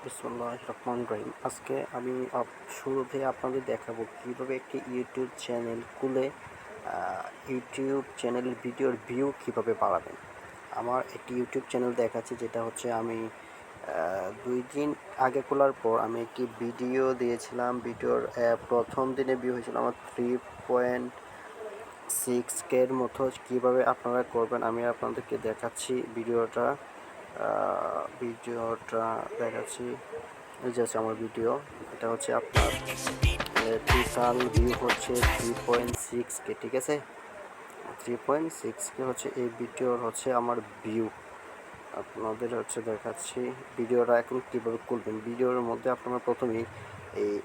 বিসমিল্লাহির রহমানির রহিম। আজকে আমি শুরুতে আপনাদের দেখাবো কীভাবে একটি ইউটিউব চ্যানেল খুলে ইউটিউব চ্যানেলের ভিডিওর ভিউ কীভাবে বাড়াবেন। আমার একটি ইউটিউব চ্যানেল দেখাচ্ছে, যেটা হচ্ছে আমি 2 দিন আগে খোলার পর আমি একটি ভিডিও দিয়েছিলাম। ভিডিওর প্রথম দিনে ভিউ হয়েছিল আমার 3.6K এর মতো। কীভাবে আপনারা করবেন আমি আপনাদেরকে দেখাচ্ছি। ভিডিওটা দেখাচ্ছি। এই যে হচ্ছে আমার ভিডিও। এটা হচ্ছে আপনার টোটাল ভিউ হচ্ছে 3.6K, ঠিক আছে। 3.6K হচ্ছে এই ভিডিওর হচ্ছে আমার ভিউ। আপনাদের হচ্ছে দেখাচ্ছি ভিডিওটা এখন কীভাবে খুলবেন। ভিডিওর মধ্যে আপনারা প্রথমেই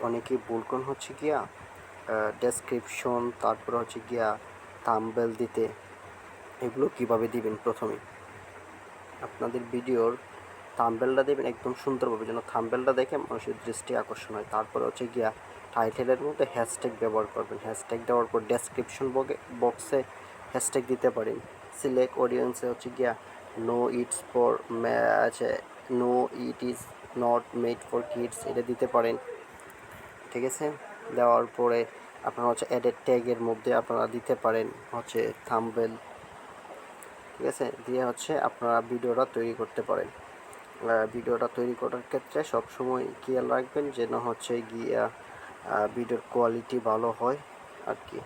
অনেকেই ভুল করেন হচ্ছে গিয়া ডেসক্রিপশন, তারপরে হচ্ছে গিয়া থাম্বনেল দিতে। এগুলো কিভাবে দিবেন, প্রথমেই আপনাদের ভিডিওর থাম্বনেলটা দেবেন একদম সুন্দরভাবে, যেন থাম্বনেলটা দেখে মানুষের দৃষ্টি আকর্ষণ হয়। তারপরে হচ্ছে গিয়া টাইটেলের মধ্যে হ্যাশট্যাগ ব্যবহার করবেন। হ্যাশট্যাগ দেওয়ার পর ডেসক্রিপশন বক্সে হ্যাশট্যাগ দিতে পারেন। সিলেক্ট অডিয়েন্সে হচ্ছে গিয়া no it's for no it is not made for kids, এটা দিতে পারেন, ঠিক আছে। দেওয়ার পরে আপনারা হচ্ছে অ্যাডেড ট্যাগের মধ্যে আপনারা দিতে পারেন হচ্ছে থাম্বনেল, ঠিক আছে। দিয়ে হচ্ছে আপনারা ভিডিওটা তৈরি করতে পারেন। ভিডিওটা তৈরি করার ক্ষেত্রে সবসময় খেয়াল রাখবেন যেন হচ্ছে গিয়া ভিডিওর কোয়ালিটি ভালো হয় আর কি।